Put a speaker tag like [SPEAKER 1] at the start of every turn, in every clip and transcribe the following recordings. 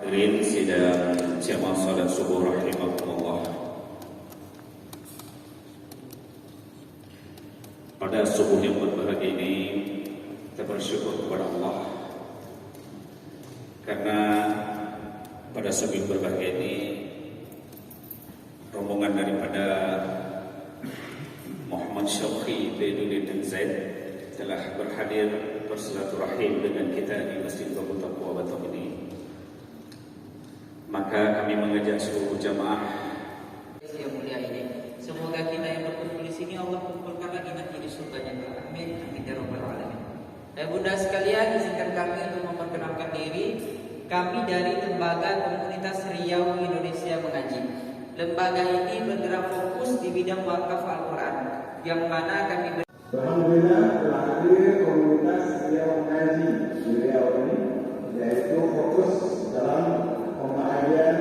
[SPEAKER 1] Hadirin sidang jamaah salat subuh rahimakumullah. Pada subuh yang berbahagia ini kita bersyukur kepada Allah karena pada subuh yang berbahagia ini rombongan daripada Muhammad Syauqi Baidudin dan Zaid telah berhadir bersilaturahim dengan kita di Masjid Babul Taqwa Batam ini. Maka kami mengajak seluruh jamaah
[SPEAKER 2] yang mulia ini, semoga kita yang berkumpul di sini Allah kumpulkan lagi nanti di surganya. Amin. Amin ya rabbal alamin. Bunda sekalian, izinkan kami untuk memperkenalkan diri. Kami dari Lembaga Komunitas Riau Indonesia Mengaji. Lembaga ini bergerak fokus di bidang wakaf Al-Quran, yang mana kami
[SPEAKER 3] alhamdulillah telah hadir komunitas Riau Mengaji di Riau ini, yaitu fokus dalam pembahagian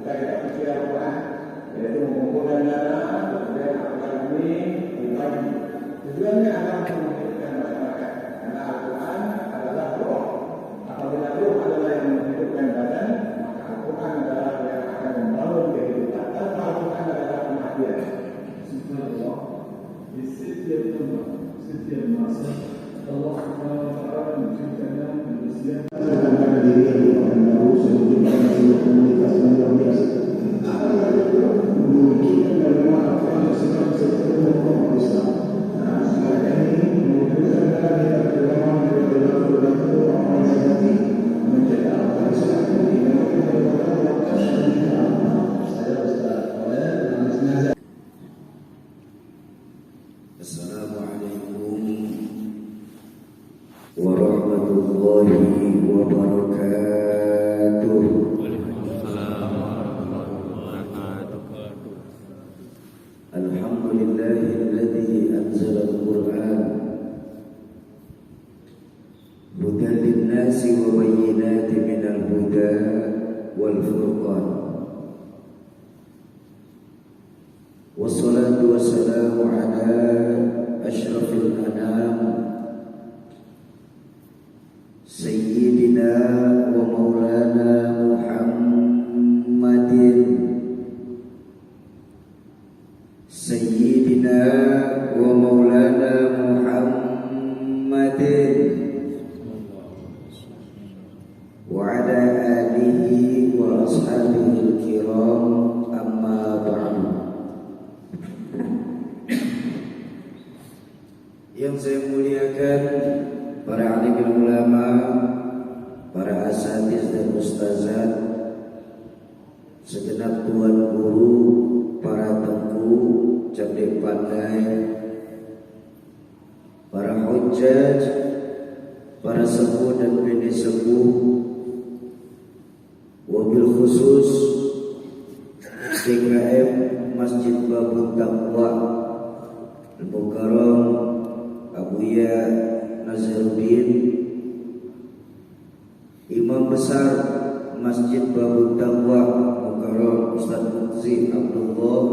[SPEAKER 3] kita fikir Al-Quran, yaitu mengumpulkan dana kemudian Al-Quran ini dibagi. Tujuannya adalah untuk menghidupkan masyarakat, karena Al-Quran adalah roh. Apabila roh adalah yang menghidupkan badan, maka Al-Quran adalah yang akan membangun kehidupan. Tanpa Al-Quran adalah kematian. Subhanallah. Di setiap masa Allah SWT menciptakan manusia dengan diri yang merupakan baru sebelum sebuah komunitas yang luar biasa. Memiliki dan memaafkan sesuatu serta membangun Islam. Sekarang ini menunjukkan kita berdoa berdoa orang yang hati mencetak Islam ini dengan berdoa waktu saya Ustaz oleh Nazar.
[SPEAKER 4] Assalamualaikum warahmatullahi wabarakatuh. Alhamdulillahilladzi anzala al-Qur'an hudan lin-nasi wa bayyinatin minal huda wal furqan. Wassalatu wassalamu ala asyrafil anam Sayyidina wa maulana Muhammadin Sayyidina wa maulana Muhammadin wa ala alihi wa ashabihi al-kiram, amma ba'du. Yang saya muliakan para alim ulama, para asatiz dan ustazat, segenap tuan guru, para tengku, cerdik pandai, para hujjaj, para sepuh dan bini sepuh, wabil khusus DKM Masjid Babul Taqwa Al-Mukarram Abuya Nazaruddin, Imam Besar Masjid Babul Taqwa Mukarram Ustaz Mukzi Abdullah.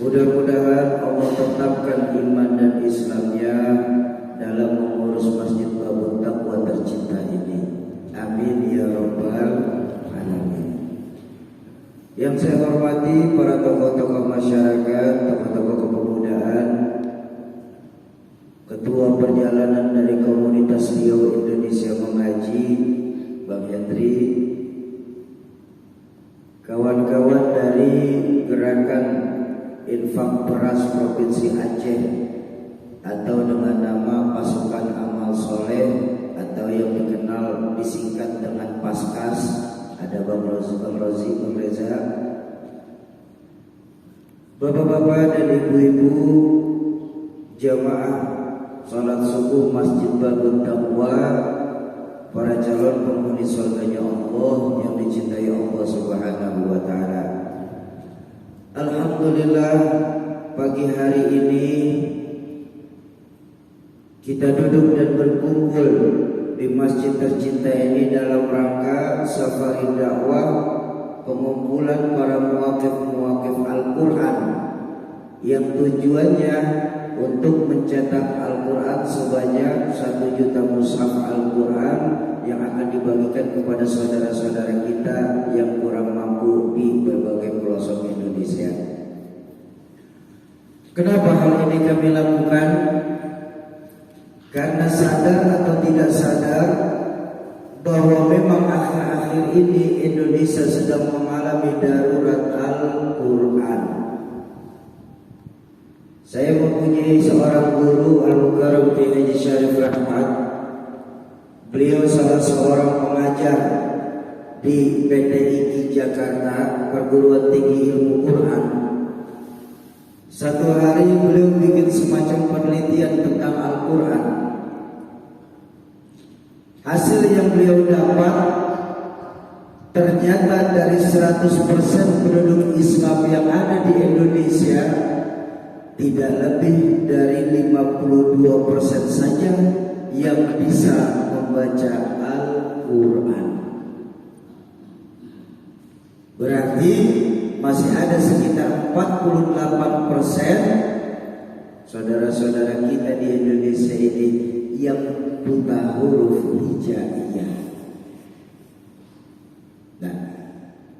[SPEAKER 4] Mudah-mudahan Allah tetapkan iman dan Islamnya dalam mengurus Masjid Babul Taqwa tercinta ini. Amin ya rabbal alamin. Yang saya hormati para tokoh-tokoh masyarakat, tokoh-tokoh kepemudaan, Ketua Perjalanan dari Komunitas Riau Indonesia Mengaji Bang Hendri, kawan-kawan dari Gerakan Infak Beras Provinsi Aceh atau dengan nama Pasukan Amal Soleh atau yang dikenal disingkat dengan Paskas, ada Bang Rozi, Bang Reza, bapak-bapak dan ibu-ibu jamaah salat subuh Masjid Babul Taqwa, para calon penghuni surganya Allah yang dicintai Allah Subhanahu wa taala. Alhamdulillah, pagi hari ini kita duduk dan berkumpul di masjid tercinta ini dalam rangka safari dakwah pengumpulan para muwaqif Al-Quran yang tujuannya untuk mencetak Al-Quran sebanyak 1 juta mushaf Al-Quran yang akan dibagikan kepada kepada saudara-saudara kita yang kurang mampu di berbagai pelosok Indonesia. Kenapa hal ini kami lakukan? Karena sadar atau tidak sadar bahwa memang akhir-akhir ini Indonesia sedang mengalami darurat Al-Quran. Saya mempunyai seorang guru Al-Mukarram Haji Syarif Rahmat. Beliau salah seorang pengajar di PTII Jakarta, Perguruan Tinggi Ilmu Quran. Satu hari beliau bikin semacam penelitian tentang Al-Quran. Hasil yang beliau dapat, ternyata dari 100% penduduk Islam yang ada di Indonesia, tidak lebih dari 52% saja yang bisa membaca Al-Quran. Berarti masih ada sekitar 48% saudara-saudara kita di Indonesia ini yang buta huruf hijaiyah. Nah,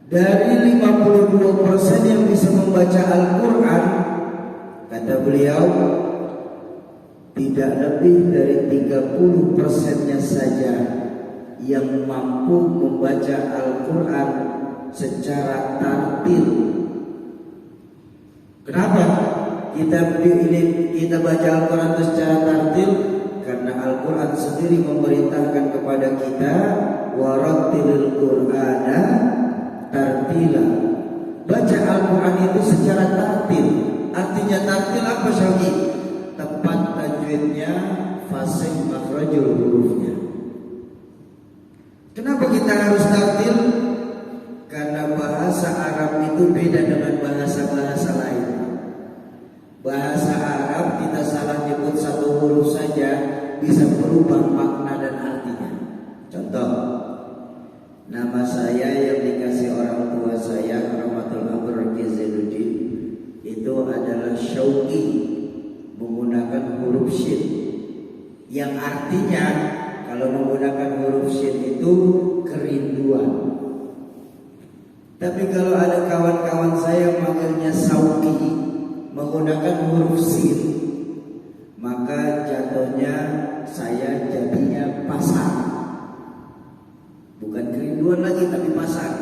[SPEAKER 4] dari 52% yang bisa membaca Al-Quran, kata beliau, tidak lebih dari 30%-nya saja yang mampu membaca Al-Quran secara tartil. Kenapa kita baca Al-Quran secara tartil? Karena Al-Quran sendiri memerintahkan kepada kita, warattilil Qur'ana tartila. Baca Al-Quran itu secara tartil. Artinya tartil apa Syar'i? Tepat tajwidnya, fasih makhrajul hurufnya. Kenapa kita harus tartil? Karena bahasa Arab itu beda dengan bahasa-bahasa lain. Bahasa Arab kita salah nyebut satu huruf saja bisa berubah makna dan artinya. Contoh, nama saya yang dikasih orang tua saya, Rahmatul Abrar Zainuddin, itu adalah Syauqi, menggunakan huruf syin, yang artinya kalau menggunakan huruf syin itu kerinduan. Tapi kalau ada kawan-kawan saya manggilnya Sauqi, menggunakan huruf sin, maka jatuhnya saya jadinya pasang. Bukan kerinduan lagi, tapi pasang.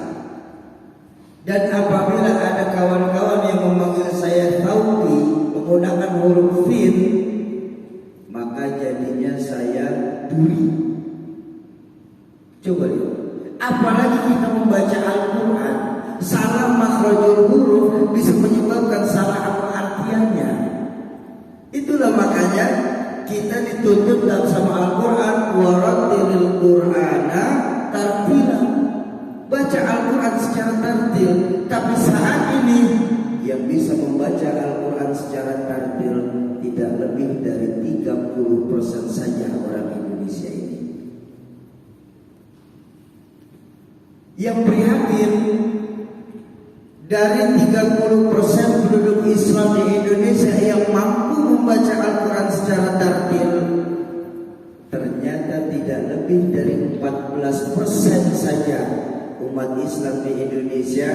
[SPEAKER 4] Dan apabila ada kawan-kawan yang memanggil saya Sauqi menggunakan huruf fin, maka jadinya saya duri. Coba lihat, apalagi kita membaca Al-Quran, salah makhrajul huruf bisa menyebabkan salah artiannya. Itulah makanya kita dituntut dalam sama Al-Quran, warattilil Qur'ana tartila. Baca Al-Quran secara tartil. Tapi saat ini yang bisa membaca Al-Quran secara tartil tidak lebih dari 30% saja orang Indonesia ini. Yang prihatin, dari 30% penduduk Islam di Indonesia yang mampu membaca Al-Quran secara tartil, ternyata tidak lebih dari 14% saja umat Islam di Indonesia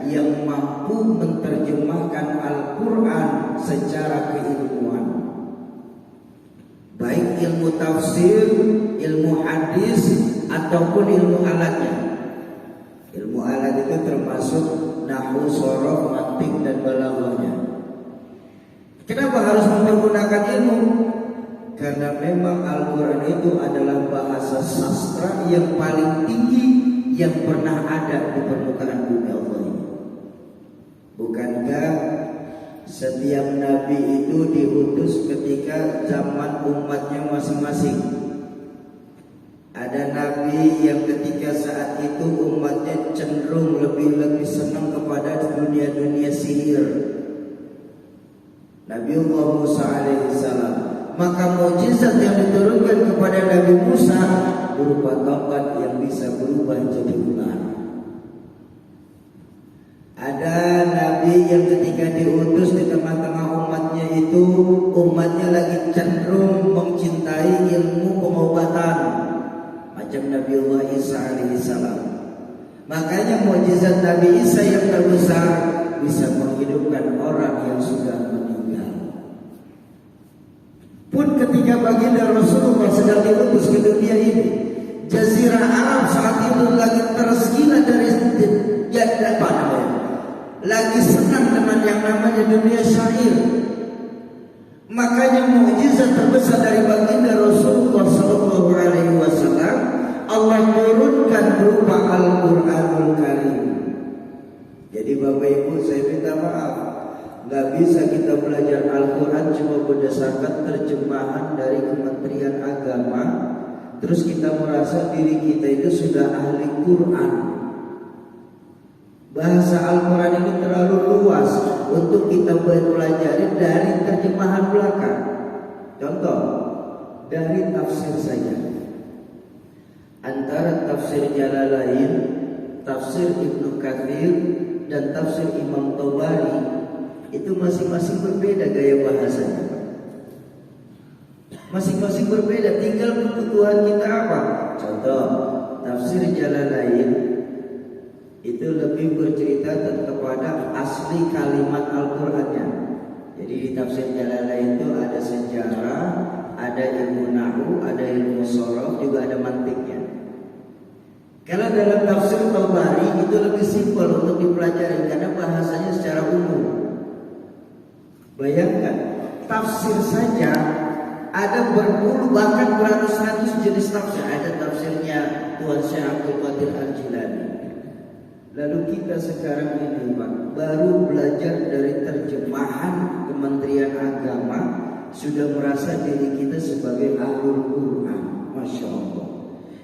[SPEAKER 4] yang mampu menerjemahkan Al-Quran secara keilmuan, baik ilmu tafsir, ilmu hadis, ataupun ilmu alatnya. Ilmu alat itu termasuk nahwu, sorof, mantik, dan balaghahnya. Kenapa harus mempergunakan ilmu? Karena memang Al-Quran itu adalah bahasa sastra yang paling tinggi yang pernah ada di permukaan bumi Allah ini. Bukankah setiap nabi itu diutus ketika zaman umatnya masing-masing? Ada nabi yang ketika saat itu umatnya cenderung lebih senang kepada dunia-dunia sihir. Nabi Allah Musa alaihissalam, maka mukjizat yang diturunkan kepada Nabi Musa berupa tongkat yang bisa berubah jadi ular. Ada nabi yang ketika diutus di tengah-tengah umatnya itu, umatnya lagi cenderung mencintai ilmu pengobatan, macam Nabiullah Isa alaihissalam. Makanya mukjizat Nabi Isa yang terbesar bisa menghidupkan orang yang sudah meninggal. Pun ketika baginda Rasulullah sedang diutus ke dunia ini, Jazirah Arab saat itu lagi tergila dari lagi senang dengan yang namanya dunia syair. Makanya mukjizat terbesar dari baginda Rasulullah sallallahu alaihi wasallam Allah turunkan berupa Al-Qur'anul Karim. Jadi Bapak Ibu, saya minta maaf, nggak bisa kita belajar Al-Quran cuma berdasarkan terjemahan dari Kementerian Agama, terus kita merasa diri kita itu sudah ahli Quran. Bahasa Al-Quran ini terlalu luas untuk kita pelajari dari terjemahan belaka. Contoh, dari tafsir saja. Antara tafsir Jalalain, tafsir Ibnu Katsir, dan tafsir Imam Tabari itu masing-masing berbeda gaya bahasanya. Masing-masing berbeda, tinggal kebutuhan kita apa. Contoh, tafsir Jalalain itu lebih bercerita kepada asli kalimat Al-Qur'annya. Jadi di tafsir Jalalain itu ada sejarah, ada ilmu nahwu, ada ilmu sorof, juga ada mantiknya. Kalau dalam tafsir Tabari itu lebih simpel untuk dipelajari karena bahasanya secara umum. Bayangkan, tafsir saja ada berpuluh bahkan beratus-ratus jenis tafsir. Ada tafsirnya Tuan Syekh Abdul Qadir Al-Jilani. Lalu kita sekarang ini Pak, baru belajar dari terjemahan Kementerian Agama, sudah merasa diri kita sebagai ahlul Quran. Masya Allah.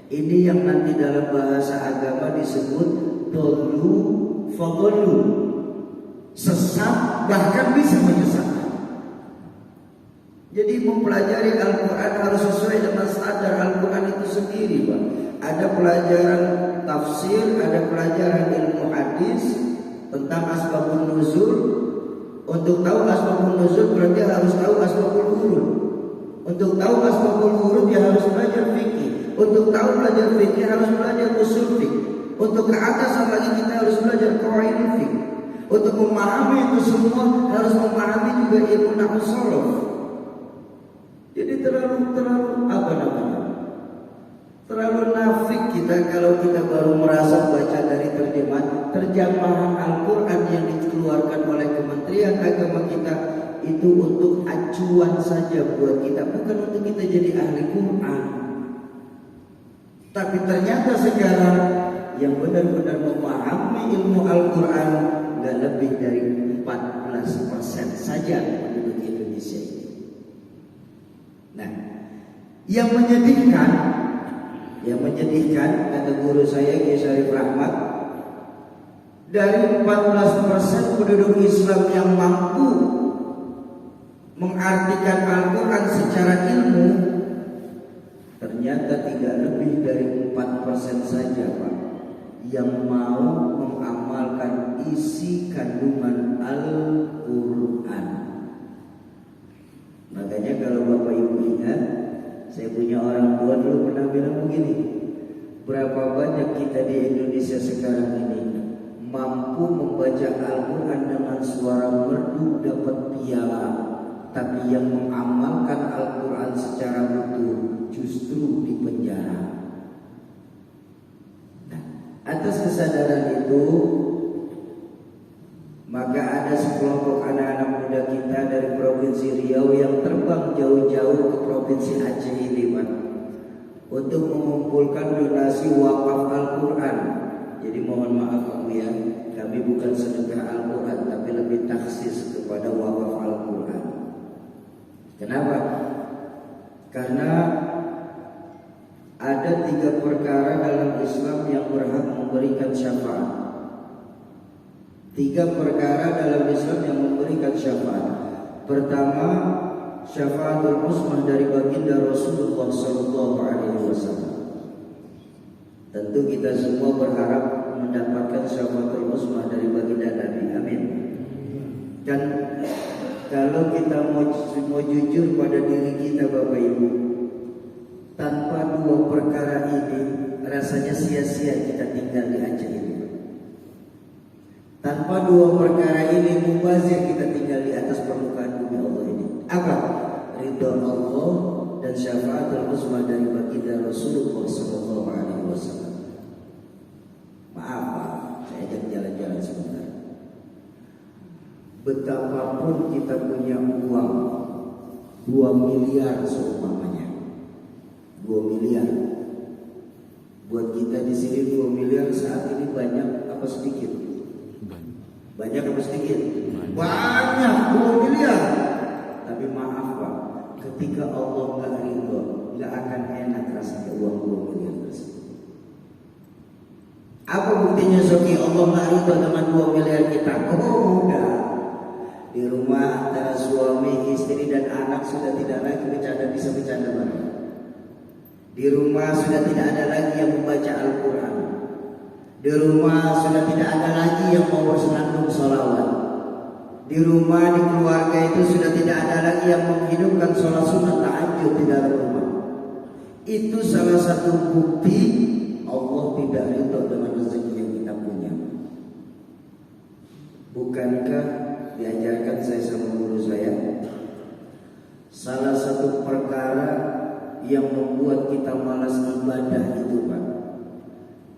[SPEAKER 4] Ini yang nanti dalam bahasa agama disebut dolu fadolu, sesat bahkan bisa menyesatkan. Jadi mempelajari Al-Quran harus sesuai dengan standar Al-Quran itu sendiri Pak. Ada pelajaran tafsir, ada pelajaran ilmu hadis tentang asbabun nuzul. Untuk tahu asbabun nuzul berarti harus tahu asbabul wurud. Untuk tahu asbabul wurud dia harus belajar fikih. Untuk tahu belajar fikih harus belajar usul fikih. Untuk ke atas lagi kita harus belajar qawaid fikih. Untuk memahami itu semua harus memahami juga ilmu nahwu sorof. Jadi terlalu apa namanya? Terlalu nafik kita kalau kita baru merasa baca dari terjemahan Al-Quran yang dikeluarkan oleh Kementerian Agama kita itu untuk acuan saja buat kita, bukan untuk kita jadi ahli Quran. Tapi ternyata sekarang yang benar-benar memahami ilmu Al-Quran nggak lebih dari 14% saja penduduk Indonesia ini. Nah, yang menyedihkan kata guru saya Kiai Syarif Rahmat, dari 14% penduduk Islam yang mampu mengartikan Al-Quran secara ilmu, ternyata tidak lebih dari 4% saja Pak yang mau mengamalkan isi kandungan Al-Quran. Makanya kalau Bapak Ibu ingat, saya punya orang tua dulu pernah bilang begini, berapa banyak kita di Indonesia sekarang ini mampu membaca Al-Quran dengan suara merdu dapat piala, tapi yang mengamalkan Al-Quran secara utuh justru di penjara. Nah, atas kesadaran itu, maka ada sekelompok anak-anak muda kita dari Provinsi Riau yang terbang jauh-jauh ke Provinsi Aceh ini Pak, untuk mengumpulkan donasi wakaf Al-Quran. Jadi mohon maaf Pak ya, kami bukan sedekah Al-Quran, tapi lebih taksis kepada wakaf Al-Quran. Kenapa? Karena ada 3 perkara dalam Islam yang berhak memberikan syafaat. 3 perkara dalam Islam yang memberikan syafaat. Pertama, syafaatul uzmah dari baginda Rasulullah sallallahu alaihi wasallam. Tentu kita semua berharap mendapatkan syafaatul uzmah dari baginda Nabi. Amin. Dan kalau kita mau jujur pada diri kita Bapak Ibu, Tanpa dua perkara ini rasanya sia-sia kita tinggal di Aceh ini. Tanpa dua perkara ini mubazir kita tinggal di atas permukaan bumi Allah ini. Apa? Ridho Allah dan syafaatul uzma dari baginda Rasulullah sallallahu alaihi wasallam. Maaf Pak, saya ajak jalan-jalan sebentar. Betapapun kita punya uang 2 miliar seumpamanya, 2 miliar. Buat kita di sini 2 miliar saat ini banyak apa sedikit? Banyak apa sedikit? Banyak, 2 miliar. Tapi maaf Pak, ketika Allah nggak ridho, nggak akan enak rasanya uang 2 miliar tersebut. Apa buktinya Soki Allah nggak ridho dengan 2 miliar kita? Oh mudah. Di rumah antara suami, istri dan anak sudah tidak lagi bisa bercanda bareng. Di rumah sudah tidak ada lagi yang membaca Al-Quran. Di rumah sudah tidak ada lagi yang mau bersenandung sholawat. Di rumah, di keluarga itu sudah tidak ada lagi yang menghidupkan sholat sunat tahajud di dalam rumah. Itu salah satu bukti Allah tidak ridho dengan rezeki yang kita punya. Bukankah diajarkan saya sama guru saya, salah satu perkara yang membuat kita malas ibadah itu Pak,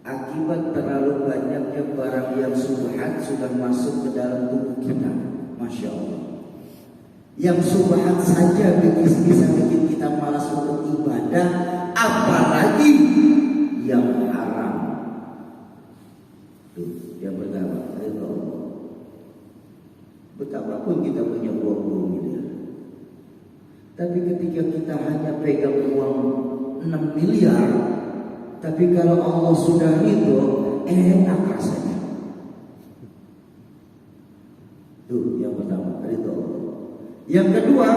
[SPEAKER 4] akibat terlalu banyaknya barang yang subhat sudah masuk ke dalam tubuh kita. Masya Allah, yang subhat saja bisa bikin kita malas untuk ibadah, apalagi yang haram. Tuh, yang pertama, ridho Allah. Betapapun kita punya uang 2 miliar, tapi ketika kita hanya pegang uang 6 miliar, tapi kalau Allah sudah ridho, enak rasanya. Itu yang pertama, ridho Allah. Yang kedua,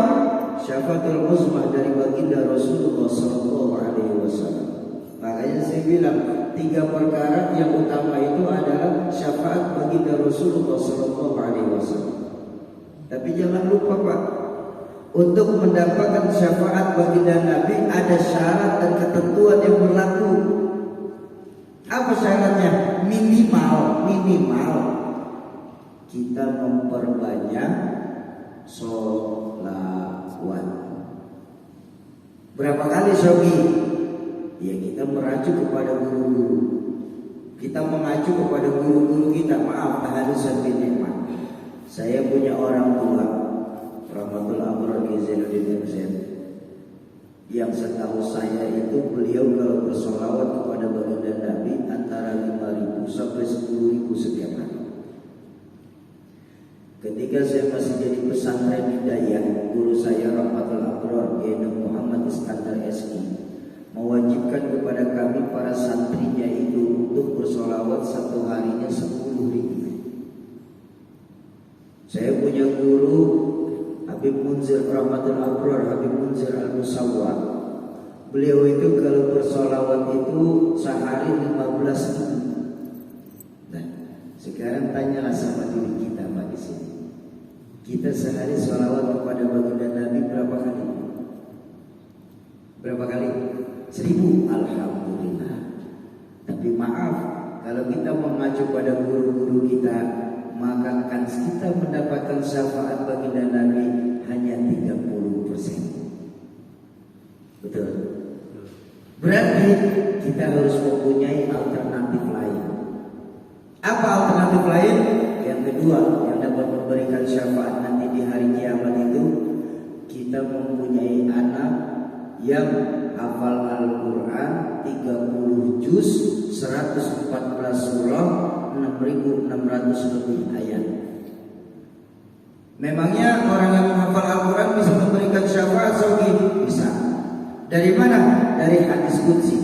[SPEAKER 4] syafaatul uzma dari baginda Rasulullah sallallahu alaihi wasallam. Makanya saya bilang 3 perkara yang utama itu adalah syafaat baginda Rasulullah sallallahu alaihi wasallam. Tapi jangan lupa Pak, untuk mendapatkan syafaat baginda Nabi ada syarat dan ketentuan yang berlaku. Apa syaratnya? Minimal kita memperbanyak sholawat. Berapa kali Sobi? Ya kita merujuk kepada guru-guru. Kita mengacu kepada guru-guru kita. Maaf, tahadusan bin nikmat. Saya punya orang tua, Rahmatul Amr Zainuddin MZ, yang setahu saya itu beliau kalau bersolawat kepada baginda Nabi antara 5.000 sampai 10.000 setiap hari. Ketika saya masih jadi pesantren Hidayah, guru saya Rahmatul Amr Muhammad Iskandar SI mewajibkan kepada kami para santrinya itu untuk bersolawat satu harinya 10.000. Saya punya guru Habib Munzir Rahmatul Abrar, Habib Munzir Al-Musawwar. Beliau itu kalau bersolawat itu sehari 15.000. Nah, sekarang tanyalah sama diri kita Pak di sini. Kita sehari solawat kepada baginda Nabi berapa kali? Berapa kali? 1.000. Alhamdulillah. Tapi maaf, kalau kita mengacu pada guru-guru kita, maka akan kita mendapatkan syafaat baginda Nabi hanya 30%. Betul? Berarti kita harus mempunyai alternatif lain. Apa alternatif lain? Yang kedua yang dapat memberikan syafaat nanti di hari kiamat itu, kita mempunyai anak yang hafal Al-Quran 30 juz, 114 surah, 6.600 lebih ayat. Memangnya orang yang menghafal Al-Quran bisa memberikan syafaat Sogi? Bisa. Dari mana? Dari hadis qudsi.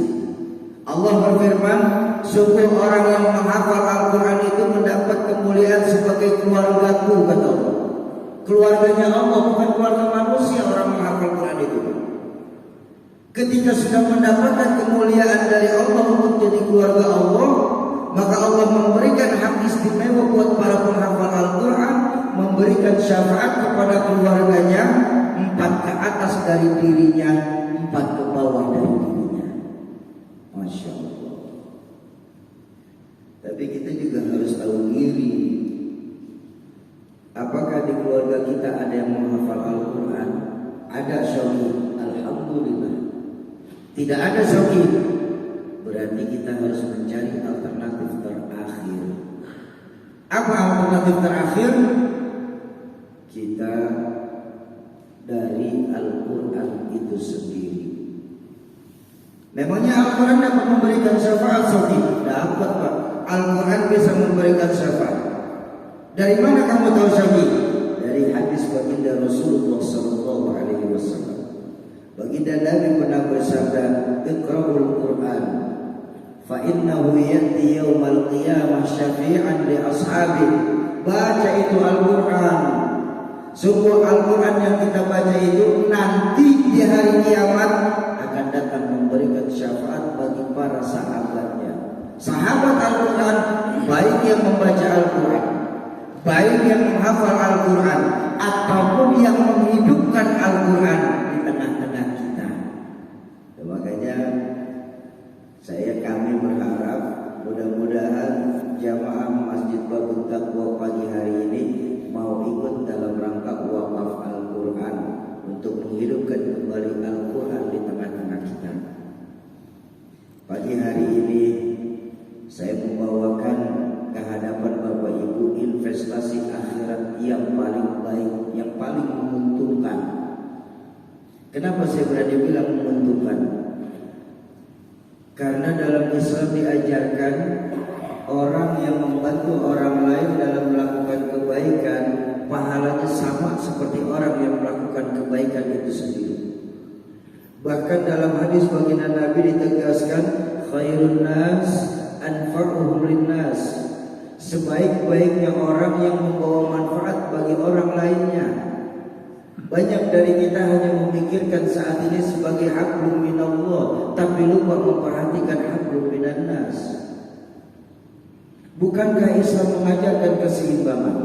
[SPEAKER 4] Allah berfirman, sungguh orang yang menghafal Al-Quran itu mendapat kemuliaan sebagai keluargaku, kata Allah. Keluarganya Allah, bukan keluarga manusia orang menghafal Quran itu. Ketika sudah mendapatkan kemuliaan dari Allah untuk jadi keluarga Allah, maka Allah memberikan hak istimewa buat para penghafal Al-Quran, memberikan syafaat kepada keluarganya, 4 ke atas dari dirinya, 4 ke bawah dari dirinya. Tapi kita juga harus tahu diri. Apakah di keluarga kita ada yang menghafal Al-Quran? Ada syauqi, alhamdulillah. Tidak ada syauqi, berarti kita harus mencari alternatif terakhir. Apa alternatif terakhir? Kita dari Al-Quran itu sendiri. Memangnya Al-Quran dapat memberikan syafaat syauqi? Dapat, Pak. Al-Quran bisa memberikan syafaat. Dari mana kamu tahu syauqi? Dari hadis baginda Rasulullah sallallahu alaihi wasallam. Baginda Nabi pernah bersabda, "Iqra'ul Qur'an fa innahu ya'ti yaumal qiyamah syafi'an li ashabi." Baca itu Al-Quran. Sungguh Al-Quran yang kita baca itu nanti di hari kiamat akan datang memberikan syafaat bagi para sahabatnya. Sahabat Al-Quran, baik yang membaca Al-Quran, baik yang menghafal Al-Quran, ataupun yang menghidupkan Al-Quran di tengah-tengah kita. Dan makanya kami berharap mudah-mudahan jamaah Masjid Babul Taqwa pagi hari ini mau ikut dalam rangka wakaf Al-Quran untuk menghidupkan kembali Al-Quran di tengah-tengah kita. Pagi hari ini saya membawakan ke hadapan Bapak Ibu investasi akhirat yang paling baik, yang paling menguntungkan. Kenapa saya berani bilang menguntungkan? Karena dalam Islam diajarkan orang yang membantu orang lain dalam melakukan kebaikan, pahalanya sama seperti orang yang melakukan kebaikan itu sendiri. Bahkan dalam hadis baginda Nabi ditegaskan, khairun nas anfa'uhum linnas. Sebaik-baiknya orang yang membawa manfaat bagi orang lainnya. Banyak dari kita hanya memikirkan saat ini sebagai hablum minallah, tapi lupa memperhatikan hablum minan nas. Bukankah Islam mengajarkan keseimbangan?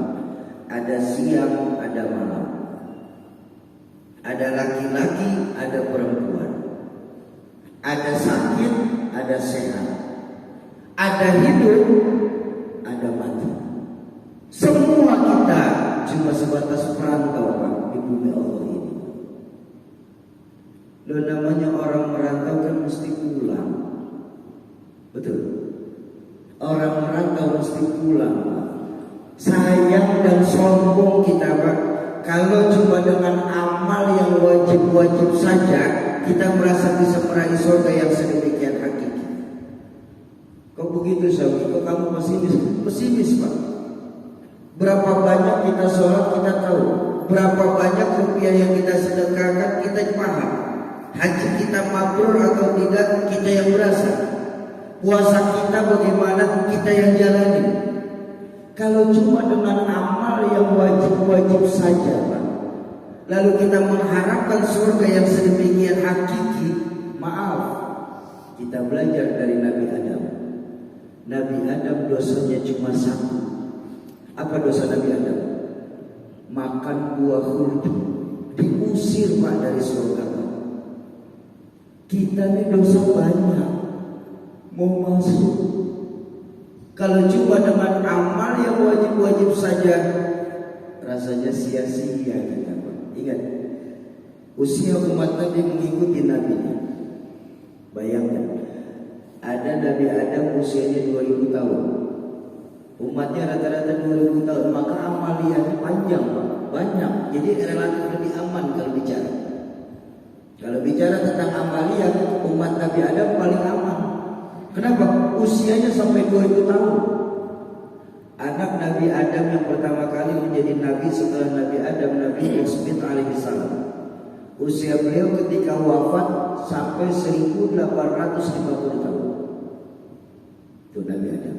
[SPEAKER 4] Ada siang, ada malam. Ada laki-laki, ada perempuan. Ada sakit, ada sehat. Ada hidup, ada mati. Semua kita cuma sebatas perantau, Pak, di bumi Allah ini. Lo namanya orang merantau kan mesti pulang. Betul. Orang merantau mesti pulang. Sayang dan sombong kita, Pak, kalau cuma dengan amal yang wajib-wajib saja kita merasa bisa meraih surga yang sedemikian hakiki. Kok begitu, Syawki? Kok kamu pesimis? Pesimis, Pak. Berapa banyak kita sholat kita tahu, berapa banyak rupiah yang kita sedekahkan kita paham. Haji kita mabrur atau tidak kita yang merasa. Puasa kita bagaimana kita yang jalani. Kalau cuma dengan amal yang wajib-wajib saja, Pak, lalu kita mengharapkan surga yang sedemikian hakiki, maaf, kita belajar dari Nabi Adam. Nabi Adam dosanya cuma satu. Apa dosa Nabi Adam? Makan buah khuld, diusir, Pak, dari surga. Kita ini dosa banyak, mau masuk. Kalau cuma dengan amal yang wajib-wajib saja, rasanya sia-sia kita, Pak. Ingat, usia umat Nabi mengikuti Nabi. Bayangkan, ada Nabi Adam usianya 2000 tahun. Umatnya rata-rata 2000 tahun, maka amaliyahnya panjang, Pak. Banyak. Jadi relatif lebih aman kalau bicara. Kalau bicara tentang amaliyah, umat Nabi Adam paling aman. Kenapa? Usianya sampai 2000 tahun. Anak Nabi Adam yang pertama kali menjadi nabi setelah Nabi Adam, Nabi Yusuf alaihissalam. Usia beliau ketika wafat sampai 1850 tahun. Itu Nabi Adam.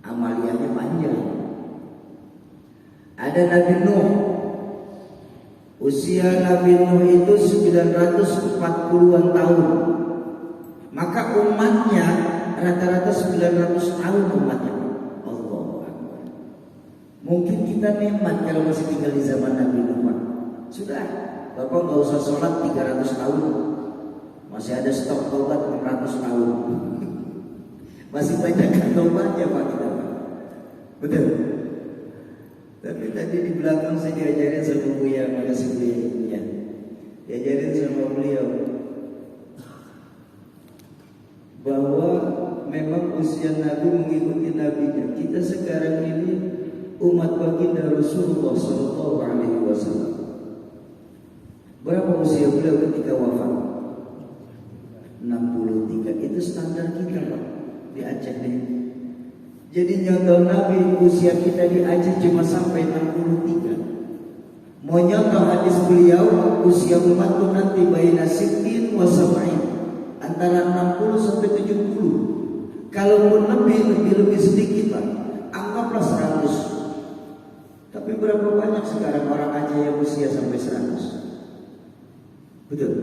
[SPEAKER 4] Amaliyahnya panjang. Ada Nabi Nuh. Usia Nabi Nuh itu 940-an tahun. Maka umatnya rata-rata 900 tahun umatnya. Allahu Akbar. Mungkin kita nikmat kalau masih tinggal di zaman Nabi Nuh. Sudah, Bapak gak usah sholat 300 tahun. Masih ada stok tobat 600 tahun. Masih banyak kantong Pak kita Pak. Betul. Tapi tadi di belakang saya diajarin sama Buya, makasih Buya. Diajarin sama beliau bahwa memang usia Nabi mengikuti Nabinya. Kita sekarang ini umat baginda Rasulullah Sallallahu Alaihi Wasallam. Berapa usia beliau ketika wafat? 63. Itu standar kita Pak di Aceh nih. Jadi nyontoh Nabi, usia kita di Aceh cuma sampai 63. Mau nyontoh hadis beliau, usia umatku nanti baina sittin wa sab'in, antara 60 sampai 70. Kalaupun lebih sedikit Pak, anggaplah 100. Tapi berapa banyak sekarang orang Aceh yang usia sampai 100? Betul.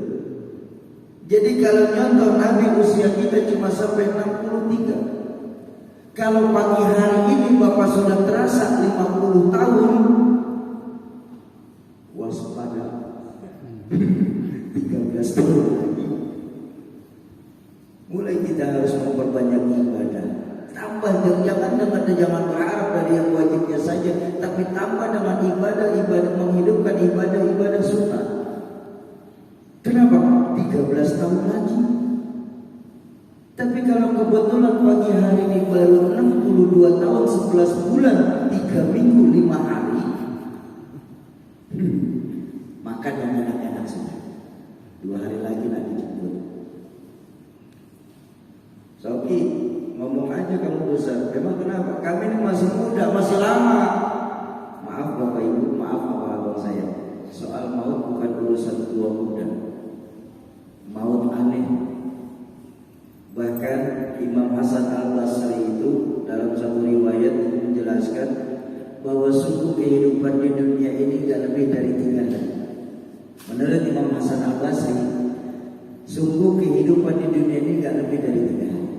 [SPEAKER 4] Jadi kalau nyontoh Nabi, usia kita cuma sampai 63. Kalau pagi hari ini Bapak sudah terasa 50 tahun, waspada. 13 tahun lagi. Mulai kita harus memperbanyak ibadah. Tambah, jangan berharap dari yang wajibnya saja, tapi tambah dengan ibadah menghidupkan ibadah sunnah. Kenapa? 13 tahun lagi. Tapi kalau kebetulan pagi hari ini baru 62 tahun 11 bulan 3 minggu 5 hari, makan yang enak-enak sudah. 2 hari lagi nanti jemput. Soki, ngomong aja kamu besar. Memang kenapa? Kami ini masih muda, masih lama. Maaf Bapak Ibu, maaf abang saya. Soal maut bukan urusan tua muda. Maut aneh. Bahkan Imam Hasan Al-Basri itu dalam satu riwayat menjelaskan bahwa sungguh kehidupan di dunia ini tidak lebih dari 3 hari. Menurut Imam Hasan Al-Basri, sungguh kehidupan di dunia ini tidak lebih dari 3 hari.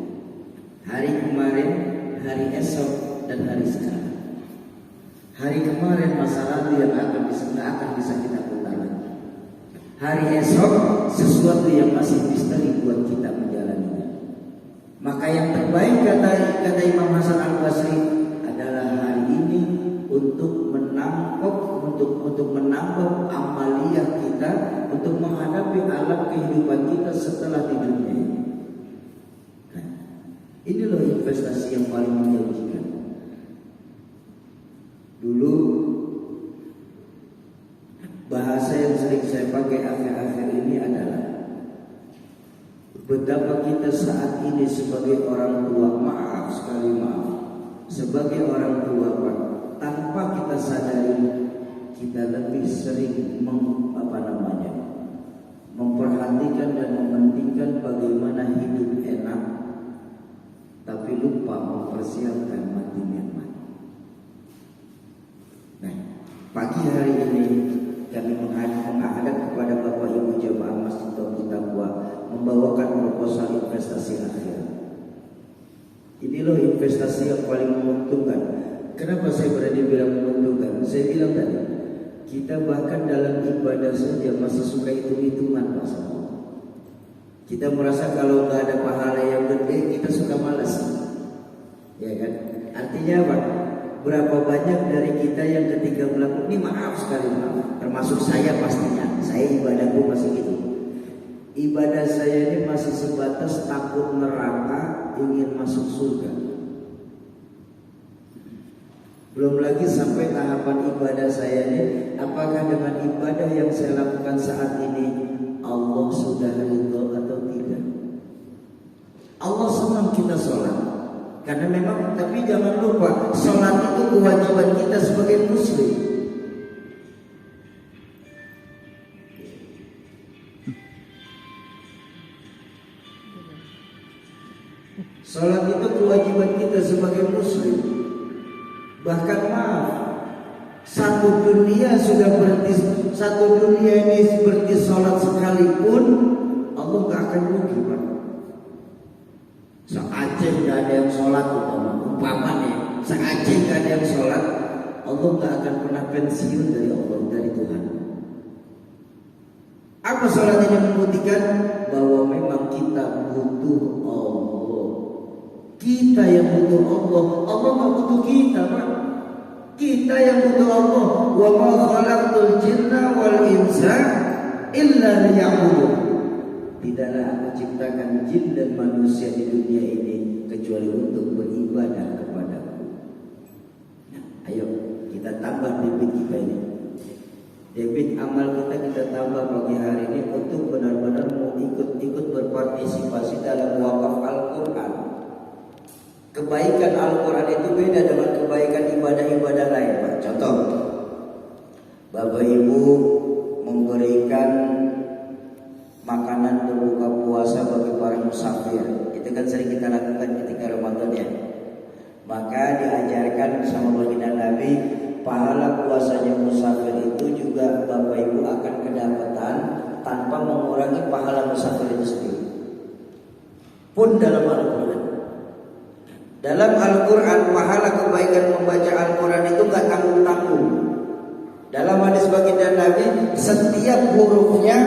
[SPEAKER 4] Hari kemarin, hari esok, dan hari sekarang. Hari kemarin masa lalu yang akan bisa kita putar lagi. Hari esok sesuatu yang masih misteri buat kita menjalani. Maka yang terbaik kata Imam Hasan Al-Basri adalah hari ini untuk menambah amaliyah kita, untuk menghadapi alam kehidupan kita setelah di dunia ini. Nah, ini loh investasi yang paling menjanjikan. Dulu bahasa yang sering saya pakai akhir-akhir ini adalah betapa kita saat ini sebagai orang tua, sebagai orang tua Pak, tanpa kita sadari kita lebih sering memperhatikan dan mementingkan bagaimana hidup enak, tapi lupa mempersiapkan mati nikmat. Nah, pagi hari ini kami menghadap kepada Bapak Ibu Jemaah Masjid Tauhid Taqwa membawakan proposal investasi akhirat. Ini loh investasi yang paling menguntungkan. Kenapa saya berani bilang menguntungkan? Saya bilang tadi, kita bahkan dalam ibadah saja masih suka hitung-hitungan Pak. Kita merasa kalau nggak ada pahala yang gede kita suka malas, ya kan? Artinya apa? Berapa banyak dari kita yang ketika melakukan ini, maaf, termasuk saya pastinya, saya ibadahku masih gitu. Ibadah saya ini masih sebatas takut neraka, ingin masuk surga. Belum lagi sampai tahapan ibadah saya ini, apakah dengan ibadah yang saya lakukan saat ini Allah sudah ridho atau tidak? Allah senang kita sholat, karena memang, tapi jangan lupa sholat itu kewajiban kita sebagai muslim. Salat itu kewajiban kita sebagai muslim. Bahkan maaf, satu dunia ini seperti salat sekalipun Allah gak akan rugi Pak. Se-Aceh gak ada yang salat, umpamanya se-Aceh gak ada yang salat, Allah gak akan pernah pensiun dari Allah, dari Tuhan. Apa salat ini membuktikan bahwa memang kita butuh Allah. Kita yang butuh Allah, Allah nggak butuh kita, Pak. Kita yang butuh Allah. Wa ma khalaqtul jinna wal insa illa liya'budun. Tidaklah aku ciptakan jin dan manusia di dunia ini kecuali untuk beribadah kepadaku. Nah, ayo kita tambah debit kita ini. Debit amal kita tambah pagi hari ini untuk benar-benar mau ikut berpartisipasi dalam wakaf Al-Quran. Kebaikan Al-Quran itu beda dengan kebaikan ibadah-ibadah lain, Pak. Contoh, Bapak Ibu memberikan makanan berbuka puasa bagi para musafir. Itu kan sering kita lakukan ketika Ramadan ya. Maka diajarkan sama baginda Nabi, pahala puasanya musafir itu juga Bapak Ibu akan kedapatan tanpa mengurangi pahala musafir itu sendiri. Pun dalam Al-Quran. Dalam Al-Quran pahala kebaikan membaca Al-Quran itu gak tanggung-tanggung. Dalam hadis baginda Nabi, setiap hurufnya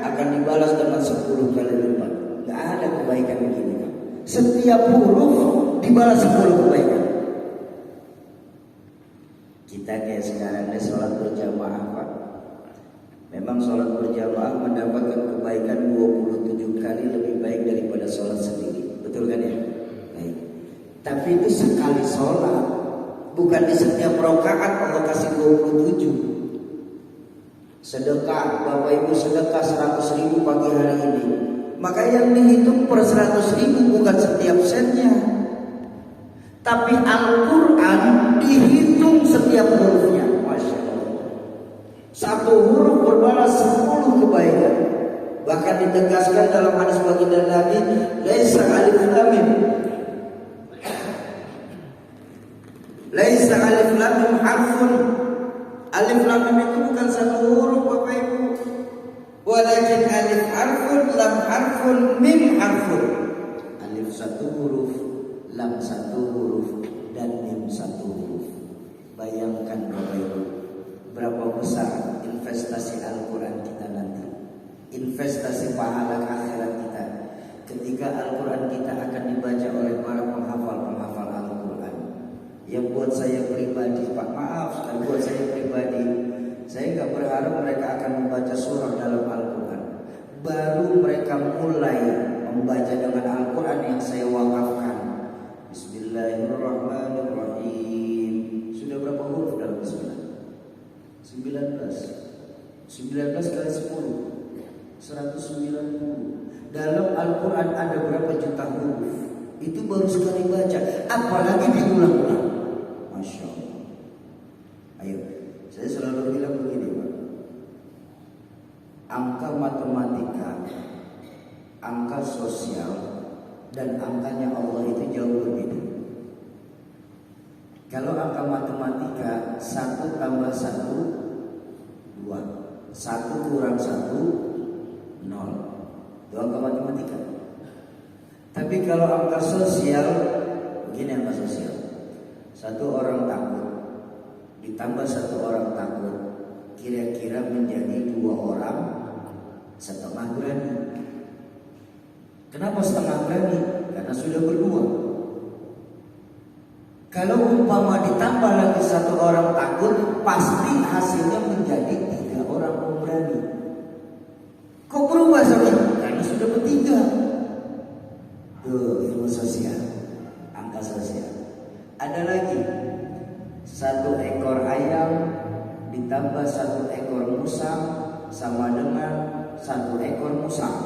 [SPEAKER 4] akan dibalas dengan 10 kali lipat. Gak ada kebaikan begini, Pak. Setiap huruf dibalas 10 kebaikan. Kita kayak sekarang ini sholat berjamaah, Pak. Memang sholat berjamaah mendapatkan kebaikan 27 kali lebih baik daripada sholat sendiri. Betul kan ya? Baik. Tapi itu sekali sholat, bukan di setiap rakaat Allah kasih 27. Sedekah, Bapak Ibu sedekah 100.000 pagi hari ini, maka yang dihitung per 100.000 bukan setiap sennya, tapi Al-Quran dihitung setiap hurufnya. Masya Allah. Satu huruf berbalas 10 kebaikan. Bahkan ditegaskan dalam hadis baginda Nabi, laisa alif lam mim, laisa alif lam mim harfun. Alif lam mim itu bukan satu huruf, Bapak Ibu. Walakin alif harfun, lam harfun, mim harfun. Alif satu huruf, lam satu huruf, dan mim satu huruf. Bayangkan Bapak Ibu, berapa besar investasi Al-Quran kita nanti, investasi pahala akhirat kita ketika Al-Quran kita akan dibaca oleh para penghafal Al-Quran. Yang buat saya pribadi, Pak, maaf, dan buat saya pribadi, saya nggak berharap mereka akan membaca surah dalam Al-Quran. Baru mereka mulai membaca dengan Al-Quran yang saya wakafkan. Bismillahirrahmanirrahim. Sudah berapa huruf dalam Bismillah? 19 kali 10 190. Dalam Al-Quran ada berapa juta huruf? Itu baru sekali baca, apalagi diulang-ulang. Masya Allah. Ayo, saya selalu bilang begini, Pak. Angka matematika, angka sosial, dan angkanya Allah itu jauh berbeda. Kalau angka matematika 1 tambah 1 2, 1 kurang 1 0, itu angka matematika. Tapi kalau angka sosial, begini angka sosial. 1 orang takut ditambah 1 orang takut, kira-kira menjadi 2 orang setengah berani. Kenapa setengah berani? Karena sudah berdua. Kalau umpama ditambah lagi 1 orang takut, pasti hasilnya menjadi 3 orang pemberani. Kok berubah saja? Karena sudah bertiga. Tuh ilmu sosial, angka sosial. Ada lagi 1 ekor ayam ditambah 1 ekor musang sama dengan 1 ekor musang.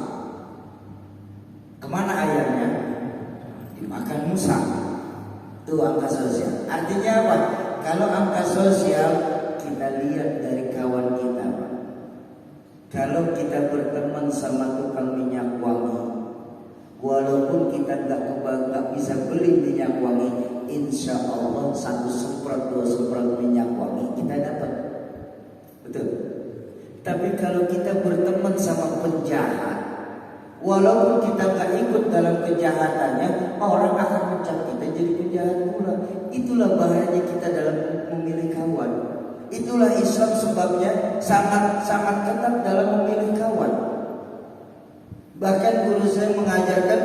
[SPEAKER 4] Kemana ayamnya? Dimakan musang. Itu angka sosial. Artinya apa? Kalau angka sosial kita lihat dari kawan kita, Pak. Kalau kita berteman sama tukang minyak wangi, walaupun kita nggak bisa beli minyak wangi, insya Allah 1 semprot 2 semprot minyak wangi kita dapat. Betul. Tapi kalau kita berteman sama penjahat, walaupun kita nggak ikut dalam kejahatannya, orang akan mencap kita jadi penjahat pula. Itulah bahayanya kita dalam memilih kawan. Itulah Islam sebabnya sangat ketat dalam memilih kawan. Bahkan guru saya mengajarkan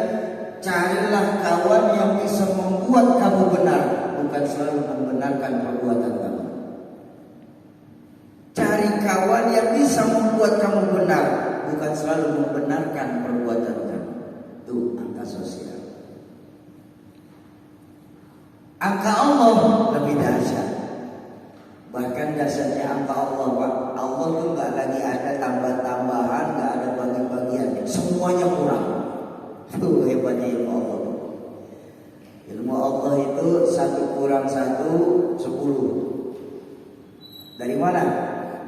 [SPEAKER 4] carilah kawan yang bisa membuat kamu benar, bukan selalu membenarkan perbuatan kamu. Cari kawan yang bisa membuat kamu benar, bukan selalu membenarkan perbuatan kamu. Itu angka sosial. Angka Allah lebih dahsyat. Bahkan dahsyatnya angka Allah, Pak. Allah itu nggak lagi ada tambah-tambahan, nggak ada bagi-bagian, semuanya kurang. Itu hebatnya ilmu Allah. Ilmu Allah itu 1 kurang 1 10. Dari mana?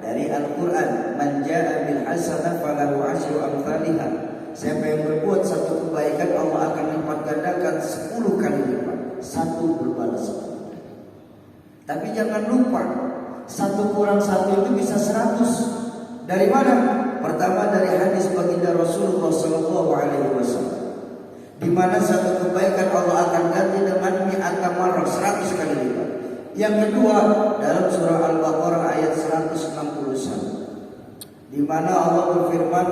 [SPEAKER 4] Dari Al-Quran. Man ja'a bil hasanah falahu 'asyru amsalihha. Siapa yang berbuat satu kebaikan, Allah akan lipat gandakan 10 kali lipat. 1 berbalas 10. Tapi jangan lupa, 1 kurang 1 itu bisa 100. Dari mana? Pertama dari hadis baginda Rasulullah SAW, di mana satu kebaikan Allah akan ganti dengan mi'ata marrah, 100 kali lipat. Yang kedua dalam surah Al-Baqarah ayat 161, di mana Allah berfirman,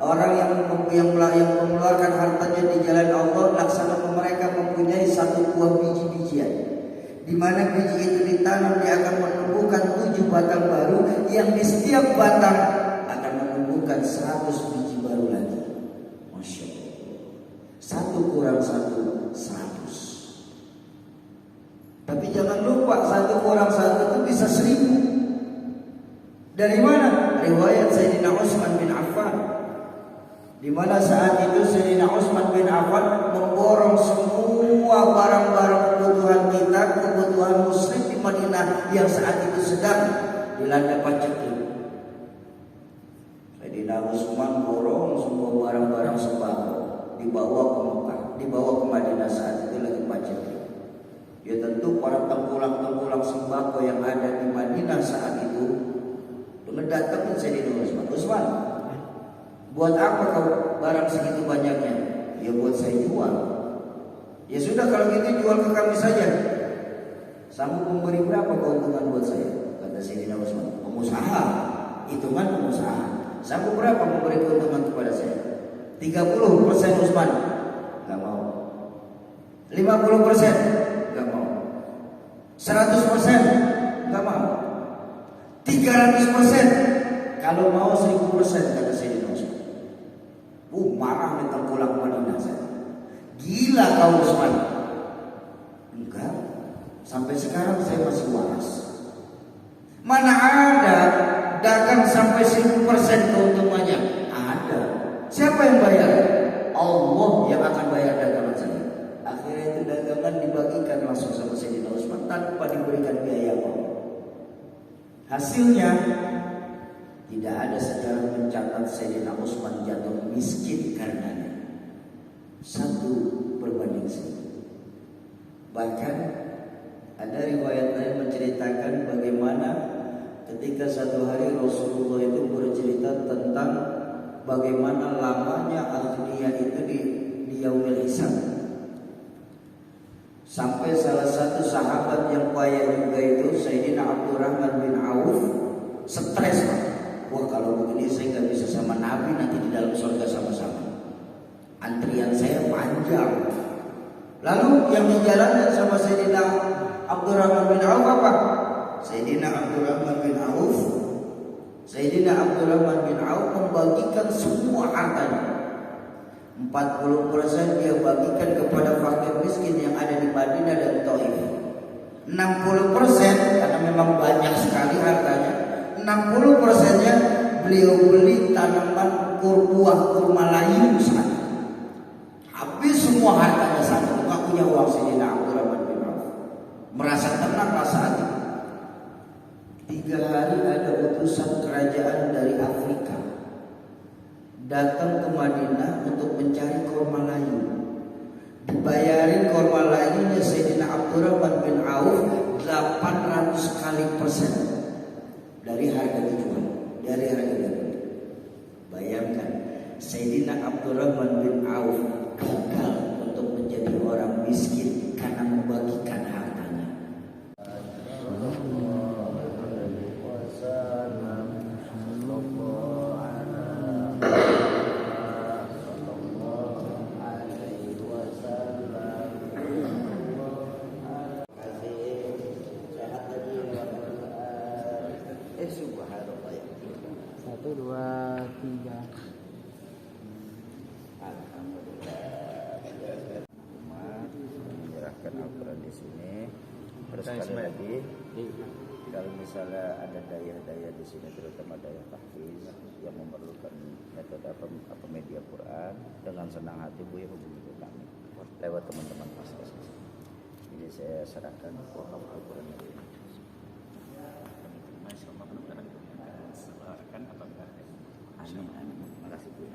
[SPEAKER 4] orang yang mengeluarkan hartanya di jalan Allah, laksana mereka mempunyai 1 buah biji-bijian, di mana biji itu ditanam, dia akan menumbuhkan 7 batang baru, yang di setiap batang akan menumbuhkan 100 biji baru lagi. Masya Allah. 1 kurang 1 100. Tapi jangan lupa 1 kurang 1 itu bisa 1000. Dari mana? Riwayat Sayyidina Utsman bin Affan, di mana saat itu Sayyidina Utsman bin Affan memborong semua barang-barang kebutuhan kita, kebutuhan muslim di Madinah yang saat itu sedang dilanda paceklik. Sayyidina Utsman borong semua barang-barang sembako, dibawa ke Mekah, dibawa ke Madinah saat itu lagi paceklik. Ya tentu para tengkulak-tengkulak sembako yang ada di Madinah saat itu mendatangkan Sayyidina Utsman. Utsman, buat apa kau barang segitu banyaknya? Ya buat saya jual. Ya sudah, kalau gitu jual ke kami saja. Sanggup memberi berapa keuntungan buat saya? Kata Sayyidina Utsman. Pengusaha, hitungan pengusaha. Sanggup berapa memberi keuntungan kepada saya? 30% Utsman. Gak mau. 50%. Gak mau. 100%. Gak mau. 300%. Kalau mau 1000%, kata Sayyidina Utsman. Marah nih tengkulak Madinah saya. Gila kau Utsman. Enggak. Sampai sekarang saya masih waras. Mana ada dagang sampai 1000% keuntungannya? Ada. Siapa yang bayar? Allah yang akan bayar dagangan saya. Akhirnya itu dagangan dibagikan langsung sama Sayyidina Utsman tanpa diberikan biaya apa. Hasilnya tidak ada sejarah mencatat Sayyidina Utsman jatuh miskin karenanya. 1:1. Bahkan ada riwayat lain menceritakan bagaimana ketika satu hari Rasulullah itu bercerita tentang bagaimana lamanya akhirnya itu di yaumil hisab. Sampai salah satu sahabat yang kaya juga itu, Sayyidina Abdurrahman bin Auf, stres, Pak. Wah, kalau begini saya nggak bisa sama Nabi nanti di dalam surga sama-sama. Antrian saya panjang. Lalu yang dijalankan sama Sayyidina Abdurrahman bin Auf apa? Sayyidina Abdurrahman bin Auf membagikan semua hartanya. 40% dia bagikan kepada fakir miskin yang ada di Madinah dan Taif. 60% karena memang banyak sekali hartanya. 60%-nya beliau beli tanaman buah kurma layu sana. Habis semua hartanya sana. Nggak punya uang. Sayyidina Abdurrahman bin Auf merasa tenang saat itu. 3 hari ada utusan kerajaan dari Afrika datang ke Madinah untuk mencari kurma layu. Dibayarin kurma layunya Sayyidina Abdurrahman bin Auf 800 kali persen dari harga dijual, dari harga dijual. Bayangkan, Sayyidina Abdurrahman bin Auf gagal untuk menjadi orang miskin karena membagikan hartanya. di sini. Terus sekali lagi, kalau misalnya ada daya-daya di sini, terutama daya tahfiz yang memerlukan metode apa media Quran, dengan senang hati Bu ya hubungi ke kami lewat teman-teman Paskas. Ini saya serahkan wakaf Al-Quran ini. Amin, amin. Makasih Bu.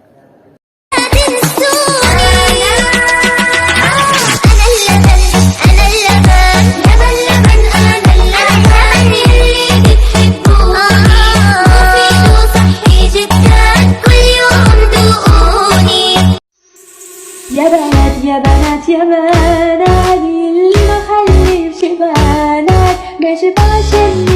[SPEAKER 5] يا بنات يا بنات يا بنات المخلي في شبانات ماشي بعشان